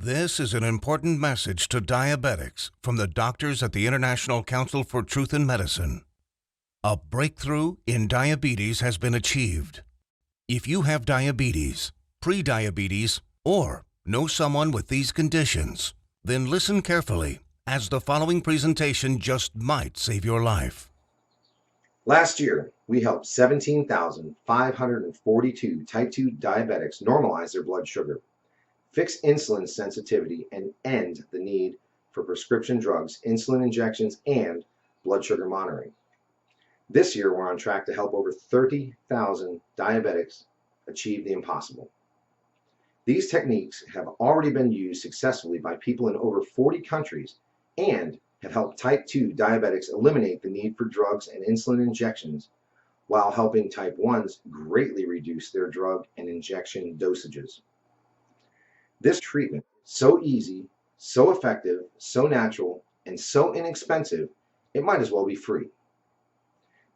This is an important message to diabetics from the doctors at the International Council for Truth in Medicine. A breakthrough in diabetes has been achieved. If you have diabetes, pre-diabetes, or know someone with these conditions, then listen carefully, as the following presentation just might save your life. Last year, we helped 17,542 type 2 diabetics normalize their blood sugar, fix insulin sensitivity, and end the need for prescription drugs, insulin injections, and blood sugar monitoring. This year, we're on track to help over 30,000 diabetics achieve the impossible. These techniques have already been used successfully by people in over 40 countries and have helped type 2 diabetics eliminate the need for drugs and insulin injections, while helping type 1s greatly reduce their drug and injection dosages. This treatment is so easy, so effective, so natural, and so inexpensive, it might as well be free.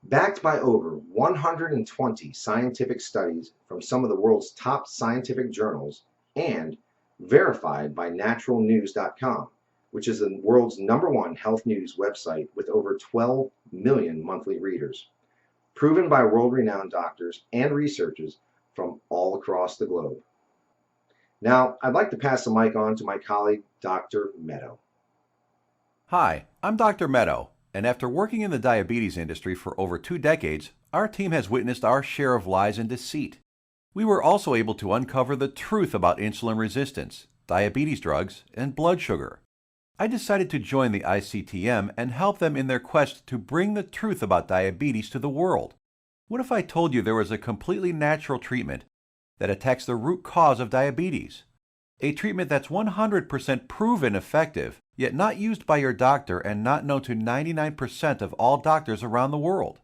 Backed by over 120 scientific studies from some of the world's top scientific journals and verified by naturalnews.com, which is the world's #1 health news website with over 12 million monthly readers, proven by world-renowned doctors and researchers from all across the globe. Now, I'd like to pass the mic on to my colleague, Dr. Meadow. Hi, I'm Dr. Meadow, and after working in the diabetes industry for over 2 decades, our team has witnessed our share of lies and deceit. We were also able to uncover the truth about insulin resistance, diabetes drugs, and blood sugar. I decided to join the ICTM and help them in their quest to bring the truth about diabetes to the world. What if I told you there was a completely natural treatment that attacks the root cause of diabetes? A treatment that's 100% proven effective, yet not used by your doctor and not known to 99% of all doctors around the world.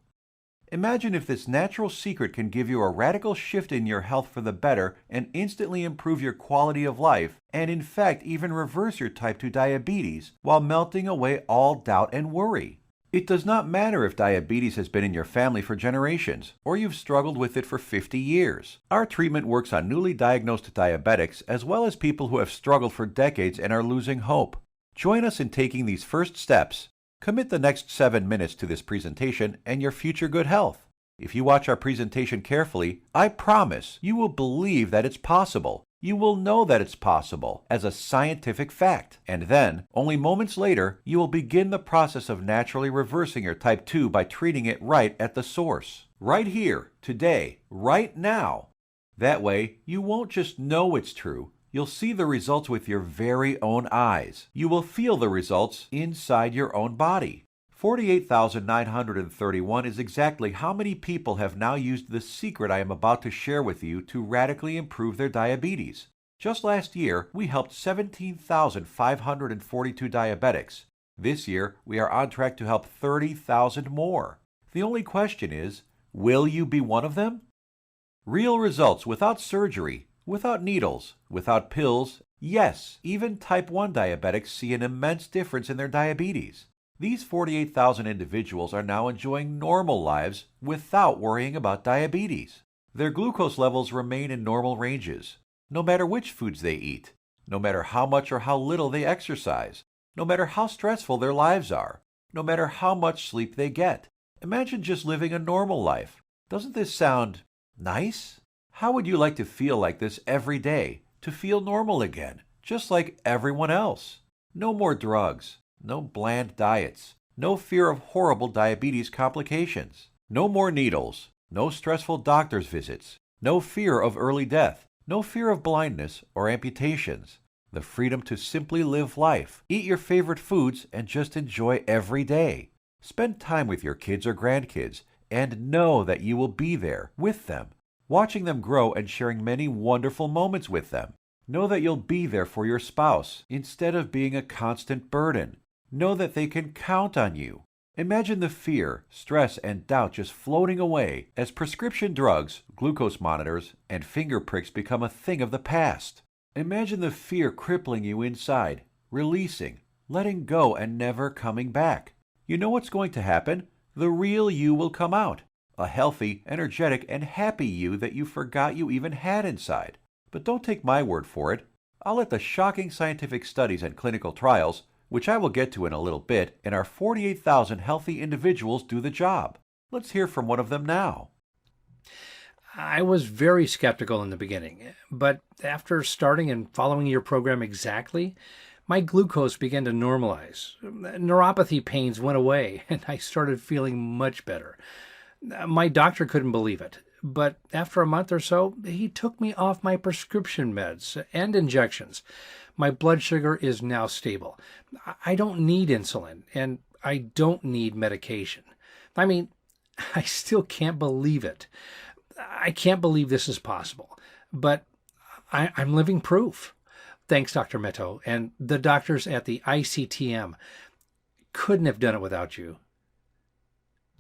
Imagine if this natural secret can give you a radical shift in your health for the better and instantly improve your quality of life, and in fact even reverse your type 2 diabetes while melting away all doubt and worry. It does not matter if diabetes has been in your family for generations, or you've struggled with it for 50 years. Our treatment works on newly diagnosed diabetics as well as people who have struggled for decades and are losing hope. Join us in taking these first steps. Commit the next 7 minutes to this presentation and your future good health. If you watch our presentation carefully, I promise you will believe that it's possible. You will know that it's possible as a scientific fact. And then, only moments later, you will begin the process of naturally reversing your type 2 by treating it right at the source. Right here, today, right now. That way, you won't just know it's true. You'll see the results with your very own eyes. You will feel the results inside your own body. 48,931 is exactly how many people have now used the secret I am about to share with you to radically improve their diabetes. Just last year, we helped 17,542 diabetics. This year, we are on track to help 30,000 more. The only question is, will you be one of them? Real results without surgery, without needles, without pills. Yes, even type 1 diabetics see an immense difference in their diabetes. These 48,000 individuals are now enjoying normal lives without worrying about diabetes. Their glucose levels remain in normal ranges, no matter which foods they eat, no matter how much or how little they exercise, no matter how stressful their lives are, no matter how much sleep they get. Imagine just living a normal life. Doesn't this sound nice? How would you like to feel like this every day, to feel normal again, just like everyone else? No more drugs. No bland diets, no fear of horrible diabetes complications, no more needles, no stressful doctor's visits, no fear of early death, no fear of blindness or amputations, the freedom to simply live life, eat your favorite foods and just enjoy every day. Spend time with your kids or grandkids and know that you will be there with them, watching them grow and sharing many wonderful moments with them. Know that you'll be there for your spouse instead of being a constant burden. Know that they can count on you. Imagine the fear, stress, and doubt just floating away as prescription drugs, glucose monitors, and finger pricks become a thing of the past. Imagine the fear crippling you inside, releasing, letting go, and never coming back. You know what's going to happen? The real you will come out. A healthy, energetic, and happy you that you forgot you even had inside. But don't take my word for it. I'll let the shocking scientific studies and clinical trials, which I will get to in a little bit, and our 48,000 healthy individuals do the job. Let's hear from one of them now. I was very skeptical in the beginning, but after starting and following your program exactly, my glucose began to normalize. Neuropathy pains went away, and I started feeling much better. My doctor couldn't believe it, but after a month or so, he took me off my prescription meds and injections. My blood sugar is now stable. I don't need insulin, and I don't need medication. I mean, I still can't believe it. I can't believe this is possible, but I'm living proof. Thanks, Dr. Meto, and the doctors at the ICTM. Couldn't have done it without you.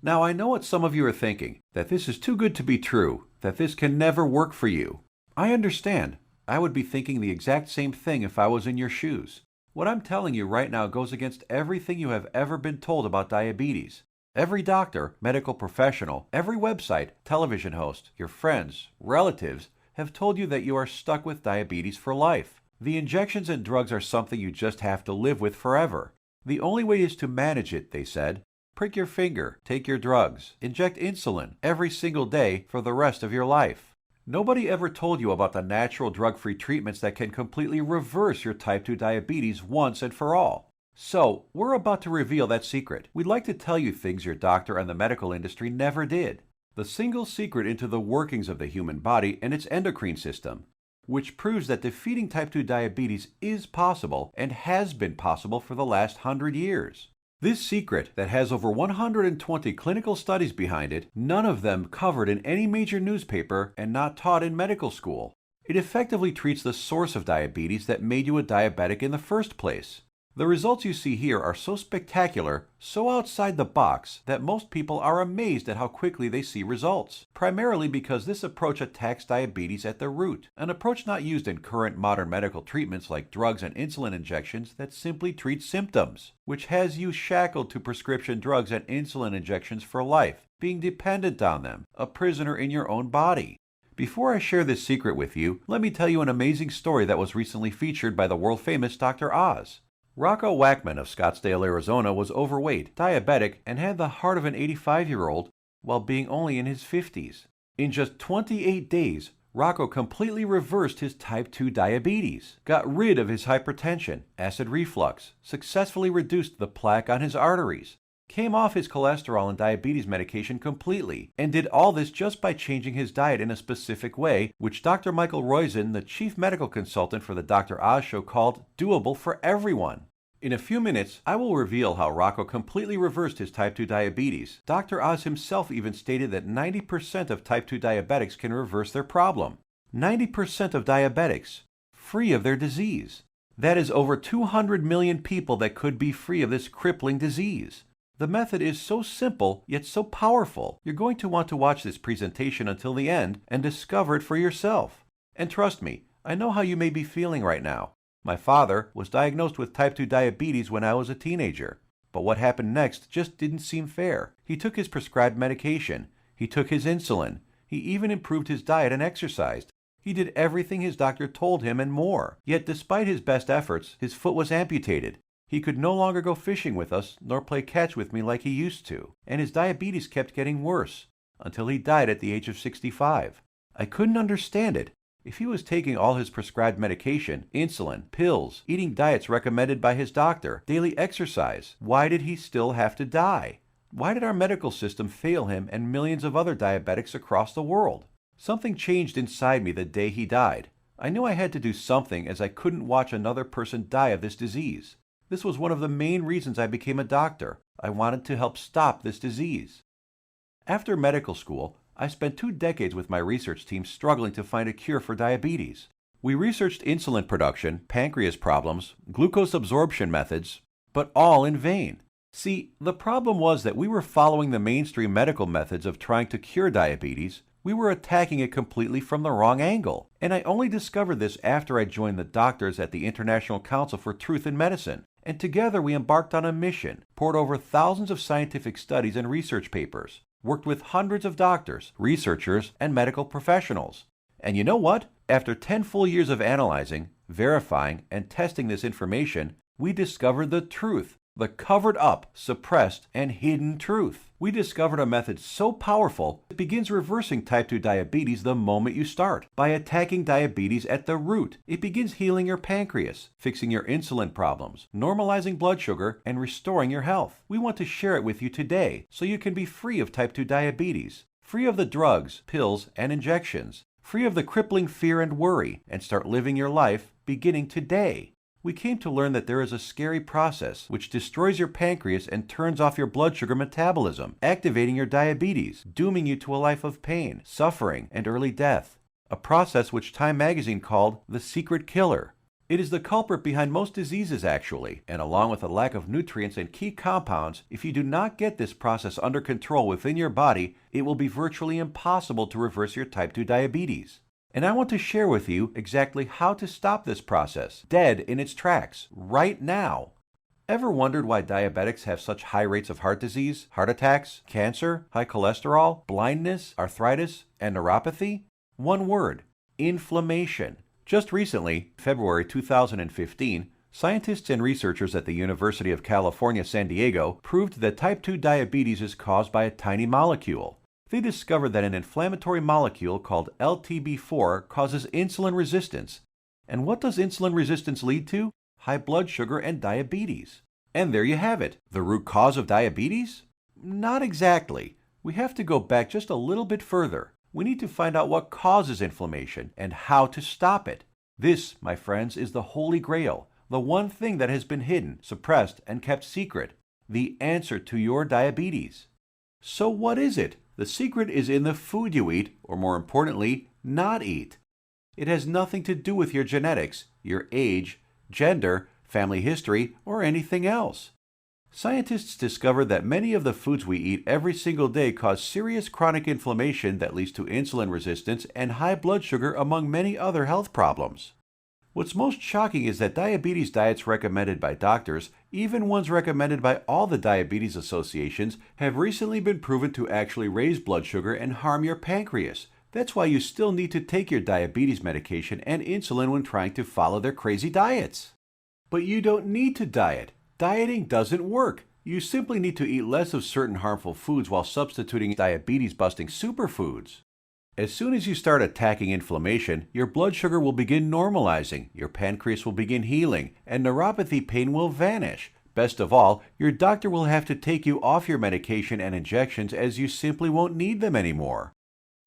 Now, I know what some of you are thinking, that this is too good to be true, that this can never work for you. I understand. I would be thinking the exact same thing if I was in your shoes. What I'm telling you right now goes against everything you have ever been told about diabetes. Every doctor, medical professional, every website, television host, your friends, relatives have told you that you are stuck with diabetes for life. The injections and drugs are something you just have to live with forever. The only way is to manage it, they said. Prick your finger, take your drugs, inject insulin every single day for the rest of your life. Nobody ever told you about the natural drug-free treatments that can completely reverse your type 2 diabetes once and for all. So, we're about to reveal that secret. We'd like to tell you things your doctor and the medical industry never did. The single secret into the workings of the human body and its endocrine system, which proves that defeating type 2 diabetes is possible and has been possible for the last 100 years. This secret, that has over 120 clinical studies behind it, none of them covered in any major newspaper and not taught in medical school. It effectively treats the source of diabetes that made you a diabetic in the first place. The results you see here are so spectacular, so outside the box, that most people are amazed at how quickly they see results, primarily because this approach attacks diabetes at the root, an approach not used in current modern medical treatments like drugs and insulin injections that simply treat symptoms, which has you shackled to prescription drugs and insulin injections for life, being dependent on them, a prisoner in your own body. Before I share this secret with you, let me tell you an amazing story that was recently featured by the world-famous Dr. Oz. Rocco Wackman of Scottsdale, Arizona was overweight, diabetic, and had the heart of an 85-year-old while being only in his 50s. In just 28 days, Rocco completely reversed his type 2 diabetes, got rid of his hypertension, acid reflux, successfully reduced the plaque on his arteries, came off his cholesterol and diabetes medication completely, and did all this just by changing his diet in a specific way, which Dr. Michael Roizen, the chief medical consultant for the Dr. Oz show, called doable for everyone. In a few minutes, I will reveal how Rocco completely reversed his type 2 diabetes. Dr. Oz himself even stated that 90% of type 2 diabetics can reverse their problem. 90% of diabetics, free of their disease. That is over 200 million people that could be free of this crippling disease. The method is so simple, yet so powerful. You're going to want to watch this presentation until the end and discover it for yourself. And trust me, I know how you may be feeling right now. My father was diagnosed with type 2 diabetes when I was a teenager. But what happened next just didn't seem fair. He took his prescribed medication. He took his insulin. He even improved his diet and exercised. He did everything his doctor told him and more. Yet despite his best efforts, his foot was amputated. He could no longer go fishing with us, nor play catch with me like he used to, and his diabetes kept getting worse, until he died at the age of 65. I couldn't understand it. If he was taking all his prescribed medication, insulin, pills, eating diets recommended by his doctor, daily exercise, why did he still have to die? Why did our medical system fail him and millions of other diabetics across the world? Something changed inside me the day he died. I knew I had to do something, as I couldn't watch another person die of this disease. This was one of the main reasons I became a doctor. I wanted to help stop this disease. After medical school, I spent 2 decades with my research team struggling to find a cure for diabetes. We researched insulin production, pancreas problems, glucose absorption methods, but all in vain. See, the problem was that we were following the mainstream medical methods of trying to cure diabetes. We were attacking it completely from the wrong angle. And I only discovered this after I joined the doctors at the International Council for Truth in Medicine. And together we embarked on a mission, poured over thousands of scientific studies and research papers, worked with hundreds of doctors, researchers, and medical professionals. And you know what? After 10 full years of analyzing, verifying, and testing this information, we discovered the truth, the covered up, suppressed, and hidden truth. We discovered a method so powerful it begins reversing type 2 diabetes the moment you start. By attacking diabetes at the root, it begins healing your pancreas, fixing your insulin problems, normalizing blood sugar, and restoring your health. We want to share it with you today so you can be free of type 2 diabetes, free of the drugs, pills, and injections, free of the crippling fear and worry, and start living your life beginning today. We came to learn that there is a scary process which destroys your pancreas and turns off your blood sugar metabolism, activating your diabetes, dooming you to a life of pain, suffering, and early death. A process which Time magazine called the secret killer. It is the culprit behind most diseases actually, and along with a lack of nutrients and key compounds, if you do not get this process under control within your body, it will be virtually impossible to reverse your type 2 diabetes. And I want to share with you exactly how to stop this process, dead in its tracks, right now. Ever wondered why diabetics have such high rates of heart disease, heart attacks, cancer, high cholesterol, blindness, arthritis, and neuropathy? One word: inflammation. Just recently, February 2015, scientists and researchers at the University of California, San Diego proved that type 2 diabetes is caused by a tiny molecule. They discovered that an inflammatory molecule called LTB4 causes insulin resistance. And what does insulin resistance lead to? High blood sugar and diabetes. And there you have it. The root cause of diabetes? Not exactly. We have to go back just a little bit further. We need to find out what causes inflammation and how to stop it. This, my friends, is the Holy Grail, the one thing that has been hidden, suppressed, and kept secret. The answer to your diabetes. So what is it? The secret is in the food you eat, or more importantly, not eat. It has nothing to do with your genetics, your age, gender, family history, or anything else. Scientists discovered that many of the foods we eat every single day cause serious chronic inflammation that leads to insulin resistance and high blood sugar, among many other health problems. What's most shocking is that diabetes diets recommended by doctors, even ones recommended by all the diabetes associations, have recently been proven to actually raise blood sugar and harm your pancreas. That's why you still need to take your diabetes medication and insulin when trying to follow their crazy diets. But you don't need to diet. Dieting doesn't work. You simply need to eat less of certain harmful foods while substituting diabetes-busting superfoods. As soon as you start attacking inflammation, your blood sugar will begin normalizing, your pancreas will begin healing, and neuropathy pain will vanish. Best of all, your doctor will have to take you off your medication and injections as you simply won't need them anymore.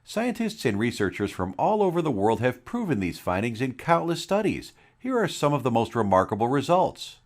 Scientists and researchers from all over the world have proven these findings in countless studies. Here are some of the most remarkable results.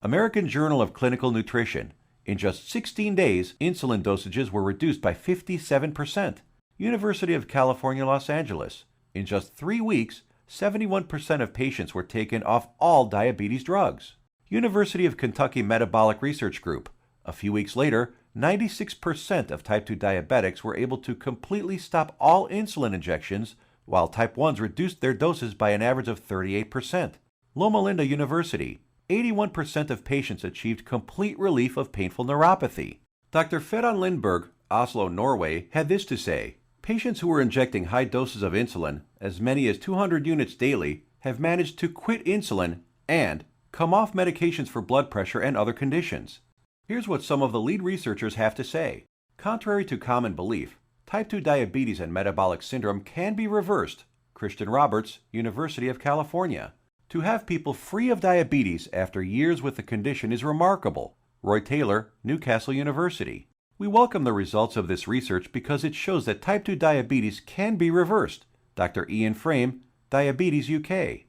American Journal of Clinical Nutrition. In just 16 days, insulin dosages were reduced by 57%. University of California, Los Angeles. In just 3 weeks, 71% of patients were taken off all diabetes drugs. University of Kentucky Metabolic Research Group. A few weeks later, 96% of type 2 diabetics were able to completely stop all insulin injections, while type 1s reduced their doses by an average of 38%. Loma Linda University. 81% of patients achieved complete relief of painful neuropathy. Dr. Fedon Lindberg, Oslo, Norway, had this to say: patients who were injecting high doses of insulin, as many as 200 units daily, have managed to quit insulin and come off medications for blood pressure and other conditions. Here's what some of the lead researchers have to say. Contrary to common belief, type 2 diabetes and metabolic syndrome can be reversed. Christian Roberts, University of California. To have people free of diabetes after years with the condition is remarkable. Roy Taylor, Newcastle University. We welcome the results of this research because it shows that type 2 diabetes can be reversed. Dr. Ian Frame, Diabetes UK.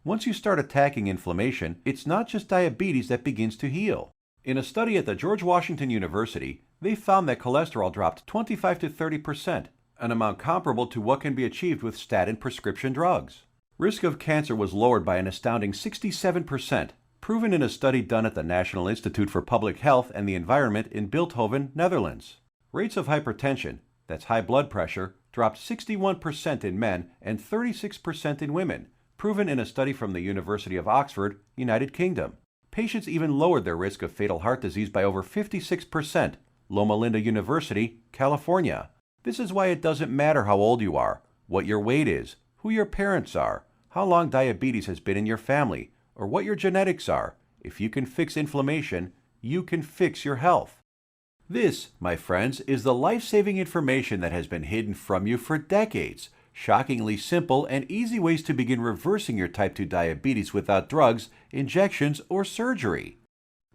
Once you start attacking inflammation, it's not just diabetes that begins to heal. In a study at the George Washington University, they found that cholesterol dropped 25 to 30%, an amount comparable to what can be achieved with statin prescription drugs. Risk of cancer was lowered by an astounding 67%, proven in a study done at the National Institute for Public Health and the Environment in Bilthoven, Netherlands. Rates of hypertension, that's high blood pressure, dropped 61% in men and 36% in women, proven in a study from the University of Oxford, United Kingdom. Patients even lowered their risk of fatal heart disease by over 56%, Loma Linda University, California. This is why it doesn't matter how old you are, what your weight is, who your parents are, how long diabetes has been in your family, or what your genetics are. If you can fix inflammation, you can fix your health. This, my friends, is the life-saving information that has been hidden from you for decades. Shockingly simple and easy ways to begin reversing your type 2 diabetes without drugs, injections, or surgery.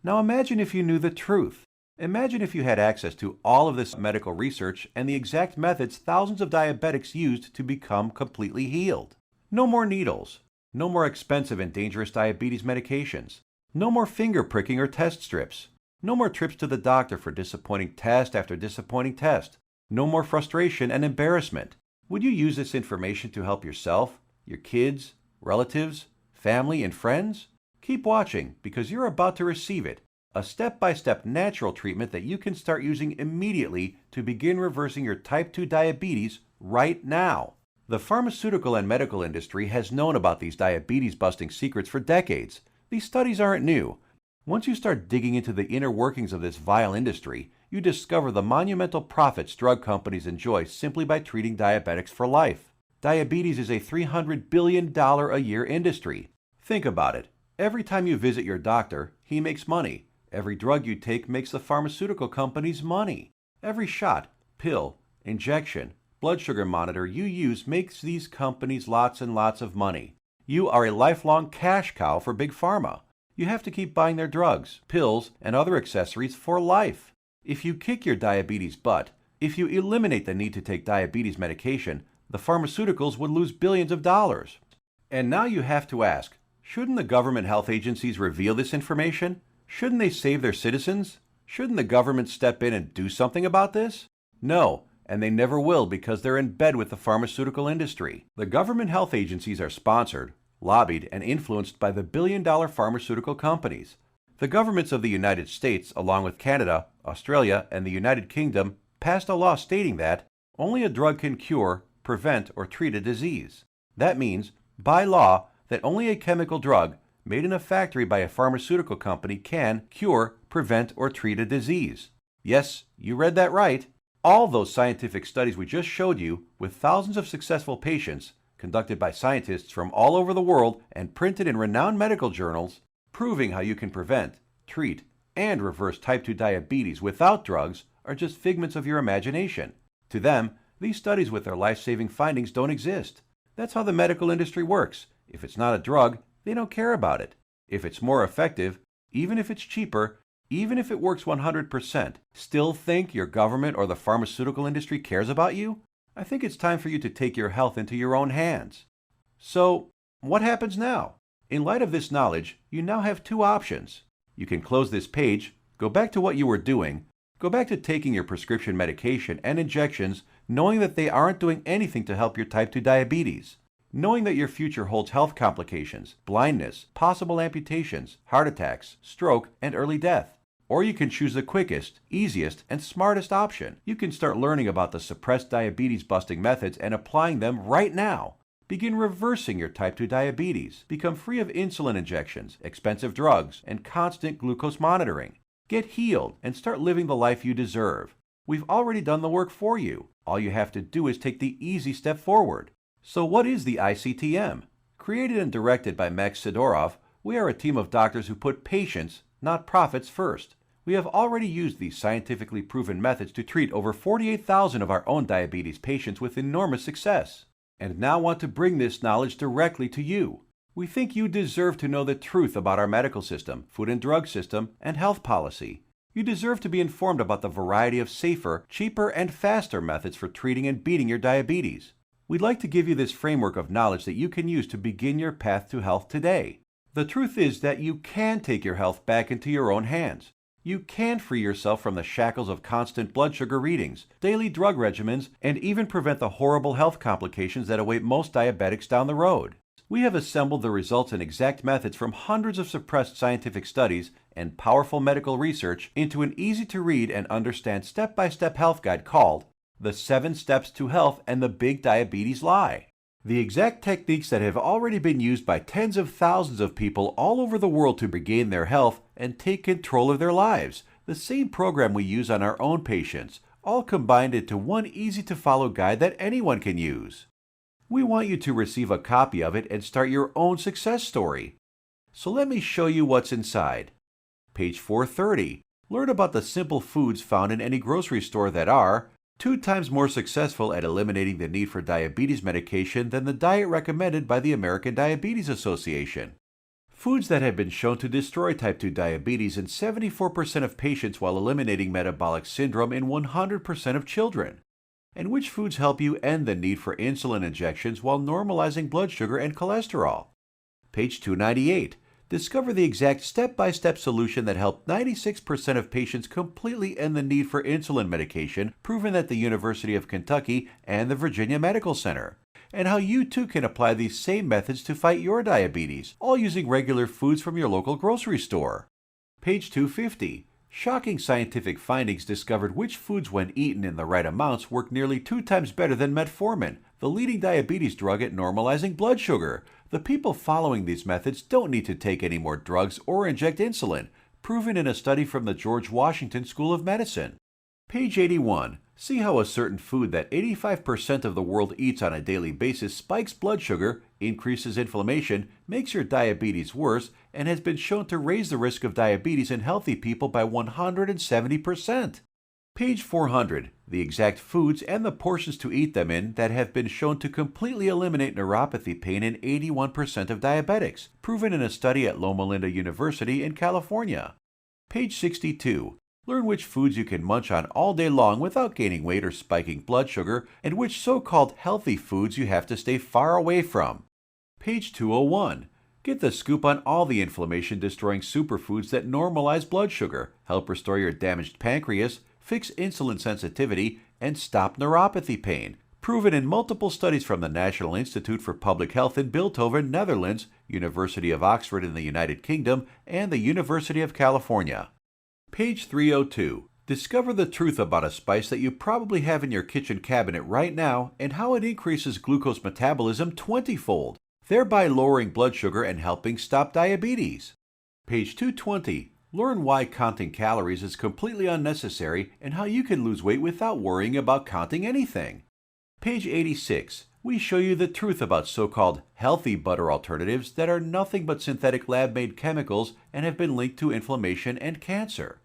Now imagine if you knew the truth. Imagine if you had access to all of this medical research and the exact methods thousands of diabetics used to become completely healed. No more needles. No more expensive and dangerous diabetes medications. No more finger pricking or test strips. No more trips to the doctor for disappointing test after disappointing test. No more frustration and embarrassment. Would you use this information to help yourself, your kids, relatives, family, and friends? Keep watching because you're about to receive it. A step-by-step natural treatment that you can start using immediately to begin reversing your type 2 diabetes right now. The pharmaceutical and medical industry has known about these diabetes-busting secrets for decades. These studies aren't new. Once you start digging into the inner workings of this vile industry, you discover the monumental profits drug companies enjoy simply by treating diabetics for life. Diabetes is a $300 billion a year industry. Think about it. Every time you visit your doctor, he makes money. Every drug you take makes the pharmaceutical companies money. Every shot, pill, injection, blood sugar monitor you use makes these companies lots and lots of money. You are a lifelong cash cow for Big Pharma. You have to keep buying their drugs, pills, and other accessories for life. If you kick your diabetes butt, if you eliminate the need to take diabetes medication, the pharmaceuticals would lose billions of dollars. And now you have to ask, shouldn't the government health agencies reveal this information? Shouldn't they save their citizens? Shouldn't the government step in and do something about this? No, and they never will because they're in bed with the pharmaceutical industry. The government health agencies are sponsored, lobbied, and influenced by the billion-dollar pharmaceutical companies. The governments of the United States, along with Canada, Australia, and the United Kingdom, passed a law stating that only a drug can cure, prevent, or treat a disease. That means, by law, that only a chemical drug made in a factory by a pharmaceutical company can cure, prevent, or treat a disease. Yes, you read that right. All those scientific studies we just showed you, with thousands of successful patients, conducted by scientists from all over the world and printed in renowned medical journals, proving how you can prevent, treat, and reverse type 2 diabetes without drugs, are just figments of your imagination. To them, these studies with their life-saving findings don't exist. That's how the medical industry works. If it's not a drug, they don't care about it. If it's more effective, even if it's cheaper, even if it works 100%, still think your government or the pharmaceutical industry cares about you? I think it's time for you to take your health into your own hands. So, what happens now? In light of this knowledge, you now have two options. You can close this page, go back to what you were doing, go back to taking your prescription medication and injections, knowing that they aren't doing anything to help your type 2 diabetes. Knowing that your future holds health complications, blindness, possible amputations, heart attacks, stroke, and early death. Or you can choose the quickest, easiest, and smartest option. You can start learning about the suppressed diabetes-busting methods and applying them right now. Begin reversing your type 2 diabetes. Become free of insulin injections, expensive drugs, and constant glucose monitoring. Get healed and start living the life you deserve. We've already done the work for you. All you have to do is take the easy step forward. So what is the ICTM? Created and directed by Max Sidorov, we are a team of doctors who put patients, not profits, first. We have already used these scientifically proven methods to treat over 48,000 of our own diabetes patients with enormous success, and now want to bring this knowledge directly to you. We think you deserve to know the truth about our medical system, food and drug system, and health policy. You deserve to be informed about the variety of safer, cheaper, and faster methods for treating and beating your diabetes. We'd like to give you this framework of knowledge that you can use to begin your path to health today. The truth is that you can take your health back into your own hands. You can free yourself from the shackles of constant blood sugar readings, daily drug regimens, and even prevent the horrible health complications that await most diabetics down the road. We have assembled the results and exact methods from hundreds of suppressed scientific studies and powerful medical research into an easy-to-read and understand step-by-step health guide called The 7 Steps to Health and the Big Diabetes Lie. The exact techniques that have already been used by tens of thousands of people all over the world to regain their health and take control of their lives. The same program we use on our own patients, all combined into one easy-to-follow guide that anyone can use. We want you to receive a copy of it and start your own success story. So let me show you what's inside. Page 430. Learn about the simple foods found in any grocery store that are 2 times more successful at eliminating the need for diabetes medication than the diet recommended by the American Diabetes Association. Foods that have been shown to destroy type 2 diabetes in 74% of patients while eliminating metabolic syndrome in 100% of children. And which foods help you end the need for insulin injections while normalizing blood sugar and cholesterol. Page 298. Discover the exact step-by-step solution that helped 96% of patients completely end the need for insulin medication, proven at the University of Kentucky and the Virginia Medical Center, and how you too can apply these same methods to fight your diabetes, all using regular foods from your local grocery store. Page 250. Shocking scientific findings discovered which foods, when eaten in the right amounts, work nearly 2 times better than metformin, the leading diabetes drug at normalizing blood sugar. The people following these methods don't need to take any more drugs or inject insulin, proven in a study from the George Washington School of Medicine. Page 81. See how a certain food that 85% of the world eats on a daily basis spikes blood sugar, increases inflammation, makes your diabetes worse, and has been shown to raise the risk of diabetes in healthy people by 170%. Page 400. The exact foods and the portions to eat them in that have been shown to completely eliminate neuropathy pain in 81% of diabetics, proven in a study at Loma Linda University in California. Page 62. Learn which foods you can munch on all day long without gaining weight or spiking blood sugar, and which so-called healthy foods you have to stay far away from. Page 201. Get the scoop on all the inflammation-destroying superfoods that normalize blood sugar, help restore your damaged pancreas, fix insulin sensitivity, and stop neuropathy pain, proven in multiple studies from the National Institute for Public Health in Bilthoven, Netherlands, University of Oxford in the United Kingdom, and the University of California. Page 302. Discover the truth about a spice that you probably have in your kitchen cabinet right now and how it increases glucose metabolism 20-fold, thereby lowering blood sugar and helping stop diabetes. Page 220. Learn why counting calories is completely unnecessary and how you can lose weight without worrying about counting anything. Page 86. We show you the truth about so-called healthy butter alternatives that are nothing but synthetic lab-made chemicals and have been linked to inflammation and cancer.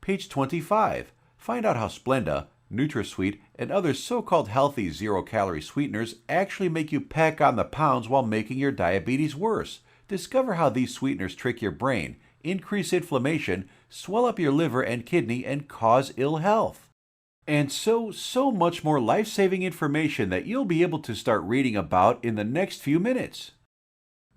Page 25. Find out how Splenda, NutraSweet, and other so-called healthy zero-calorie sweeteners actually make you pack on the pounds while making your diabetes worse. Discover how these sweeteners trick your brain, increase inflammation, swell up your liver and kidney, and cause ill health. And so much more life-saving information that you'll be able to start reading about in the next few minutes.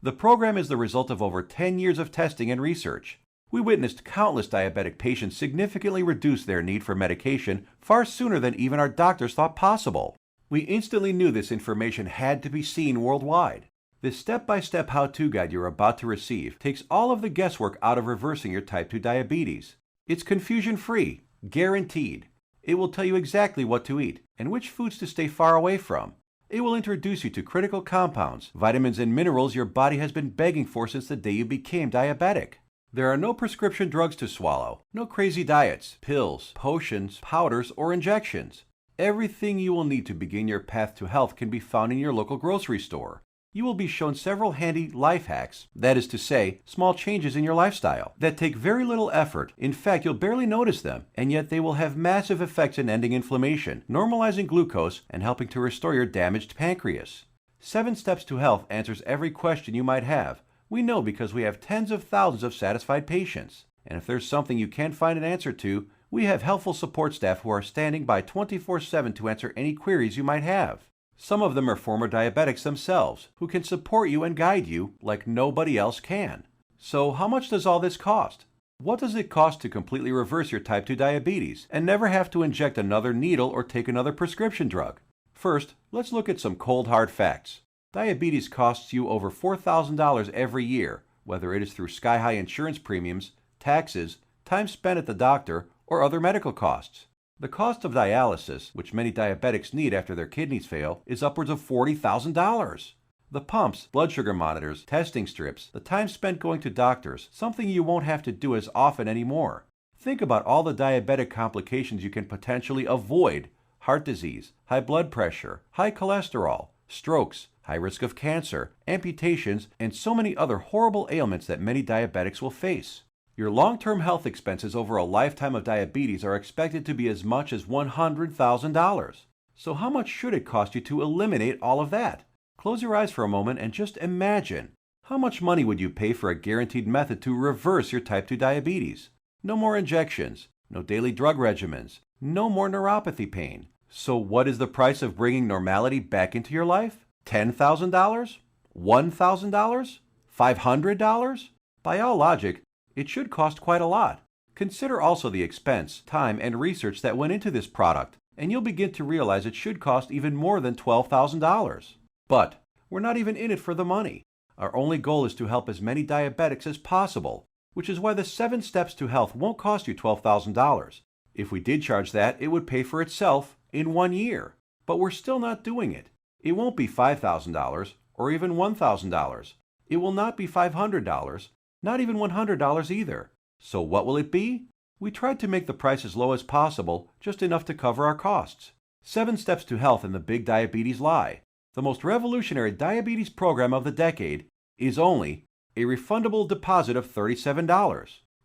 The program is the result of over 10 years of testing and research. We witnessed countless diabetic patients significantly reduce their need for medication far sooner than even our doctors thought possible. We instantly knew this information had to be seen worldwide. This step-by-step how-to guide you're about to receive takes all of the guesswork out of reversing your type 2 diabetes. It's confusion-free, guaranteed. It will tell you exactly what to eat and which foods to stay far away from. It will introduce you to critical compounds, vitamins and minerals your body has been begging for since the day you became diabetic. There are no prescription drugs to swallow, no crazy diets, pills, potions, powders, or injections. Everything you will need to begin your path to health can be found in your local grocery store. You will be shown several handy life hacks, that is to say, small changes in your lifestyle, that take very little effort. In fact, you'll barely notice them, and yet they will have massive effects in ending inflammation, normalizing glucose, and helping to restore your damaged pancreas. 7 Steps to Health answers every question you might have. We know because we have tens of thousands of satisfied patients. And if there's something you can't find an answer to, we have helpful support staff who are standing by 24/7 to answer any queries you might have. Some of them are former diabetics themselves, who can support you and guide you like nobody else can. So how much does all this cost? What does it cost to completely reverse your type 2 diabetes and never have to inject another needle or take another prescription drug? First, let's look at some cold hard facts. Diabetes costs you over $4,000 every year, whether it is through sky-high insurance premiums, taxes, time spent at the doctor, or other medical costs. The cost of dialysis, which many diabetics need after their kidneys fail, is upwards of $40,000. The pumps, blood sugar monitors, testing strips, the time spent going to doctors, something you won't have to do as often anymore. Think about all the diabetic complications you can potentially avoid: heart disease, high blood pressure, high cholesterol, strokes, high risk of cancer, amputations, and so many other horrible ailments that many diabetics will face. Your long-term health expenses over a lifetime of diabetes are expected to be as much as $100,000. So how much should it cost you to eliminate all of that? Close your eyes for a moment and just imagine. How much money would you pay for a guaranteed method to reverse your type 2 diabetes? No more injections, no daily drug regimens, no more neuropathy pain. So what is the price of bringing normality back into your life? $10,000? $1,000? $500? By all logic, it should cost quite a lot. Consider also the expense, time, and research that went into this product, and you'll begin to realize it should cost even more than $12,000. But we're not even in it for the money. Our only goal is to help as many diabetics as possible, which is why the 7 Steps to Health won't cost you $12,000. If we did charge that, it would pay for itself in 1 year. But we're still not doing it. It won't be $5,000 or even $1,000. It will not be $500, not even $100 either. So what will it be? We tried to make the price as low as possible, just enough to cover our costs. 7 Steps to Health and the Big Diabetes Lie, the most revolutionary diabetes program of the decade, is only a refundable deposit of $37.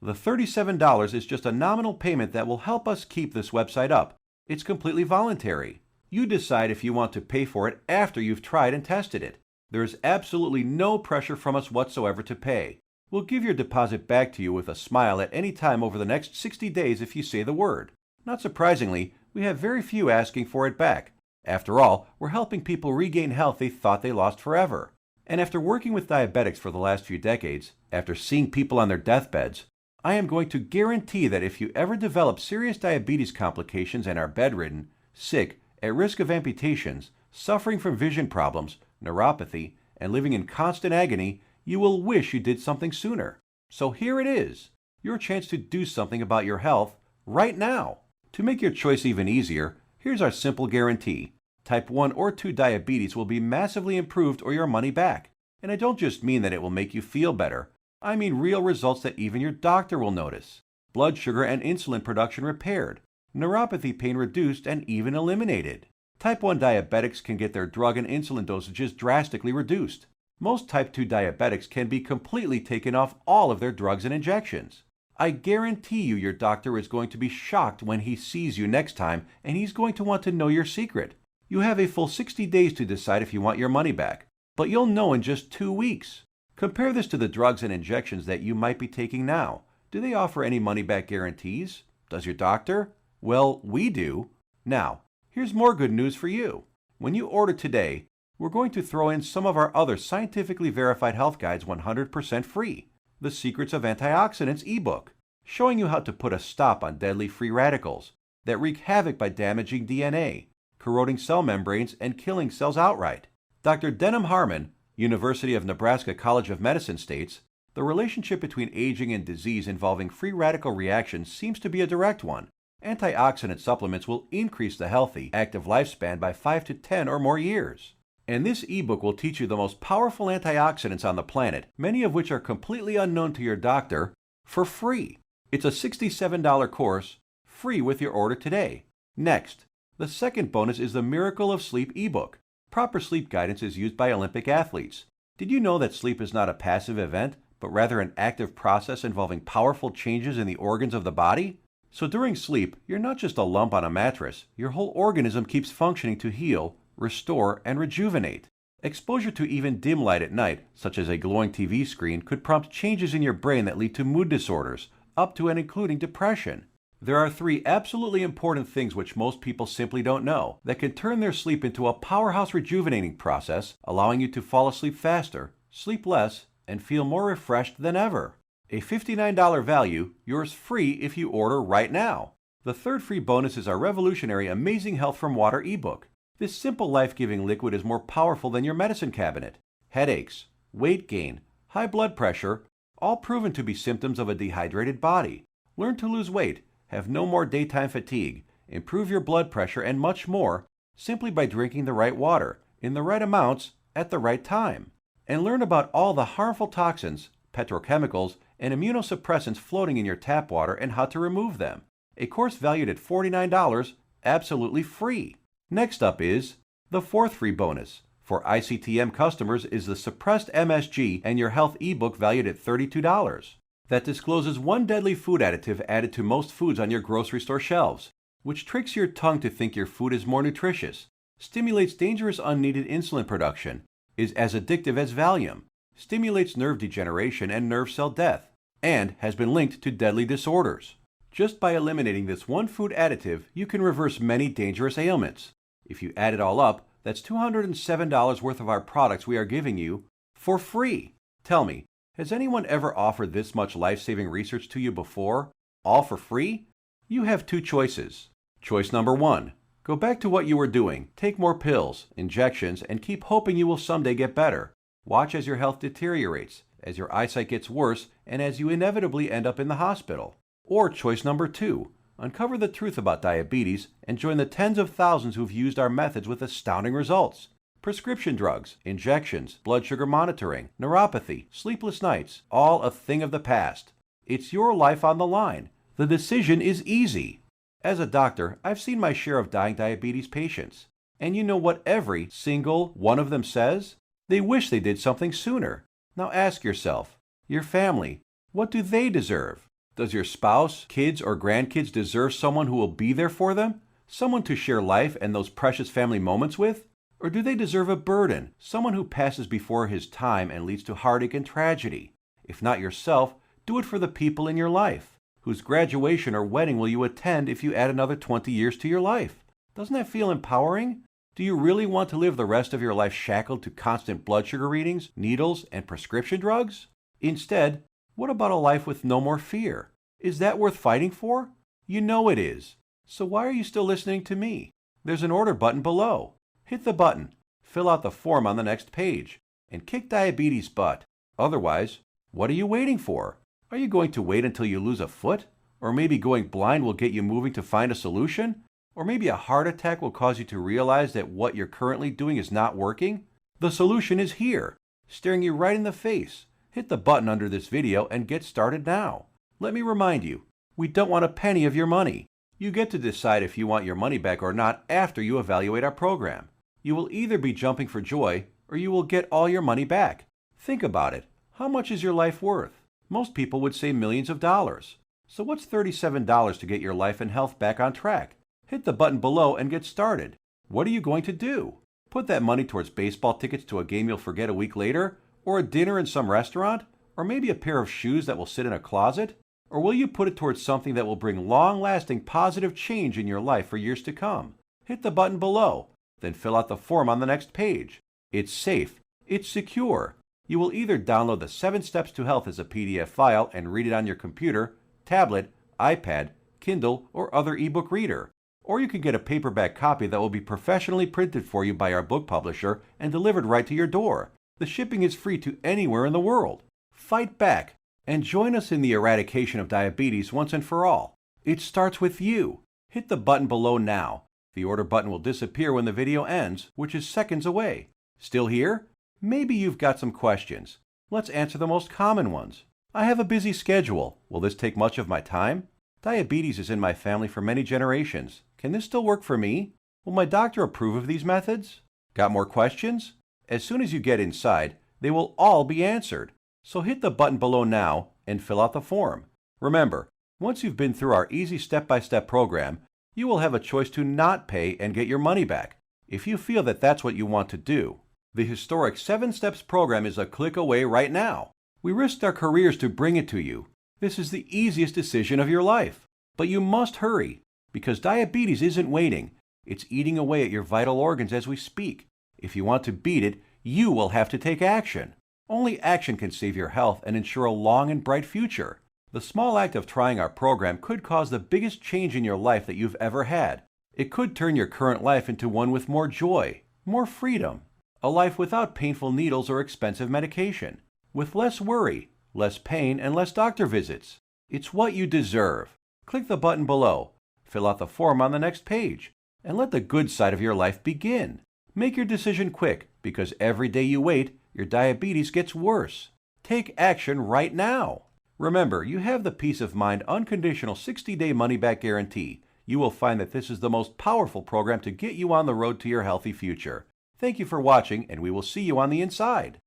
The $37 is just a nominal payment that will help us keep this website up. It's completely voluntary. You decide if you want to pay for it after you've tried and tested it. There is absolutely no pressure from us whatsoever to pay. We'll give your deposit back to you with a smile at any time over the next 60 days if you say the word. Not surprisingly, we have very few asking for it back. After all, we're helping people regain health they thought they lost forever. And after working with diabetics for the last few decades, after seeing people on their deathbeds, I am going to guarantee that if you ever develop serious diabetes complications and are bedridden, sick, at risk of amputations, suffering from vision problems, neuropathy, and living in constant agony, you will wish you did something sooner. So here it is, your chance to do something about your health right now. To make your choice even easier, here's our simple guarantee. Type 1 or 2 diabetes will be massively improved or your money back. And I don't just mean that it will make you feel better. I mean real results that even your doctor will notice. Blood sugar and insulin production repaired, neuropathy pain reduced and even eliminated. Type 1 diabetics can get their drug and insulin dosages drastically reduced. Most type 2 diabetics can be completely taken off all of their drugs and injections. I guarantee you your doctor is going to be shocked when he sees you next time, and he's going to want to know your secret. You have a full 60 days to decide if you want your money back, but you'll know in just 2 weeks. Compare this to the drugs and injections that you might be taking now. Do they offer any money-back guarantees? Does your doctor? Well, we do. Now, here's more good news for you. When you order today, we're going to throw in some of our other scientifically verified health guides 100% free. The Secrets of Antioxidants ebook, showing you how to put a stop on deadly free radicals that wreak havoc by damaging DNA, corroding cell membranes, and killing cells outright. Dr. Denham Harmon, University of Nebraska College of Medicine states, the relationship between aging and disease involving free radical reactions seems to be a direct one. Antioxidant supplements will increase the healthy, active lifespan by 5 to 10 or more years. And this ebook will teach you the most powerful antioxidants on the planet, many of which are completely unknown to your doctor, for free. It's a $67 course, free with your order today. Next, the second bonus is the Miracle of Sleep ebook. Proper sleep guidance is used by Olympic athletes. Did you know that sleep is not a passive event, but rather an active process involving powerful changes in the organs of the body? So during sleep, you're not just a lump on a mattress. Your whole organism keeps functioning to heal, restore, and rejuvenate. Exposure to even dim light at night, such as a glowing TV screen, could prompt changes in your brain that lead to mood disorders, up to and including depression. There are 3 absolutely important things which most people simply don't know that can turn their sleep into a powerhouse rejuvenating process, allowing you to fall asleep faster, sleep less, and feel more refreshed than ever. A $59 value, yours free if you order right now. The third free bonus is our revolutionary Amazing Health from Water ebook. This simple life-giving liquid is more powerful than your medicine cabinet. Headaches, weight gain, high blood pressure, all proven to be symptoms of a dehydrated body. Learn to lose weight, have no more daytime fatigue, improve your blood pressure, and much more simply by drinking the right water, in the right amounts, at the right time. And learn about all the harmful toxins, petrochemicals, and immunosuppressants floating in your tap water and how to remove them. A course valued at $49, absolutely free. Next up is the fourth free bonus, For ICTM customers is the Suppressed MSG and Your Health ebook valued at $32. That discloses one deadly food additive added to most foods on your grocery store shelves, which tricks your tongue to think your food is more nutritious, stimulates dangerous unneeded insulin production, is as addictive as Valium, stimulates nerve degeneration and nerve cell death, and has been linked to deadly disorders. Just by eliminating this one food additive, you can reverse many dangerous ailments. If you add it all up, that's $207 worth of our products we are giving you for free. Tell me, has anyone ever offered this much life-saving research to you before, all for free? You have two choices. Choice number 1. Go back to what you were doing, take more pills, injections, and keep hoping you will someday get better. Watch as your health deteriorates, as your eyesight gets worse, and as you inevitably end up in the hospital. Or choice number 2. Uncover the truth about diabetes and join the tens of thousands who've used our methods with astounding results. Prescription drugs, injections, blood sugar monitoring, neuropathy, sleepless nights, all a thing of the past. It's your life on the line. The decision is easy. As a doctor, I've seen my share of dying diabetes patients. And you know what every single one of them says? They wish they did something sooner. Now ask yourself, your family, what do they deserve? Does your spouse, kids, or grandkids deserve someone who will be there for them? Someone to share life and those precious family moments with? Or do they deserve a burden, someone who passes before his time and leads to heartache and tragedy? If not yourself, do it for the people in your life. Whose graduation or wedding will you attend if you add another 20 years to your life? Doesn't that feel empowering? Do you really want to live the rest of your life shackled to constant blood sugar readings, needles, and prescription drugs? Instead, what about a life with no more fear? Is that worth fighting for? You know it is. So why are you still listening to me? There's an order button below. Hit the button, fill out the form on the next page, and kick diabetes butt. Otherwise, what are you waiting for? Are you going to wait until you lose a foot? Or maybe going blind will get you moving to find a solution? Or maybe a heart attack will cause you to realize that what you're currently doing is not working? The solution is here, staring you right in the face. Hit the button under this video and get started now. Let me remind you, we don't want a penny of your money. You get to decide if you want your money back or not after you evaluate our program. You will either be jumping for joy or you will get all your money back. Think about it. How much is your life worth? Most people would say millions of dollars. So what's $37 to get your life and health back on track? Hit the button below and get started. What are you going to do? Put that money towards baseball tickets to a game you'll forget a week later? Or a dinner in some restaurant? Or maybe a pair of shoes that will sit in a closet? Or will you put it towards something that will bring long-lasting positive change in your life for years to come? Hit the button below, then fill out the form on the next page. It's safe. It's secure. You will either download the 7 Steps to Health as a PDF file and read it on your computer, tablet, iPad, Kindle, or other ebook reader. Or you can get a paperback copy that will be professionally printed for you by our book publisher and delivered right to your door. The shipping is free to anywhere in the world. Fight back and join us in the eradication of diabetes once and for all. It starts with you. Hit the button below now. The order button will disappear when the video ends, which is seconds away. Still here? Maybe you've got some questions. Let's answer the most common ones. I have a busy schedule. Will this take much of my time? Diabetes is in my family for many generations. Can this still work for me? Will my doctor approve of these methods? Got more questions? As soon as you get inside, they will all be answered. So hit the button below now and fill out the form. Remember, once you've been through our easy step-by-step program, you will have a choice to not pay and get your money back, if you feel that that's what you want to do. The historic 7 Steps program is a click away right now. We risked our careers to bring it to you. This is the easiest decision of your life. But you must hurry, because diabetes isn't waiting. It's eating away at your vital organs as we speak. If you want to beat it, you will have to take action. Only action can save your health and ensure a long and bright future. The small act of trying our program could cause the biggest change in your life that you've ever had. It could turn your current life into one with more joy, more freedom, a life without painful needles or expensive medication, with less worry, less pain, and less doctor visits. It's what you deserve. Click the button below, fill out the form on the next page, and let the good side of your life begin. Make your decision quick, because every day you wait, your diabetes gets worse. Take action right now. Remember, you have the peace of mind unconditional 60-day money-back guarantee. You will find that this is the most powerful program to get you on the road to your healthy future. Thank you for watching, and we will see you on the inside.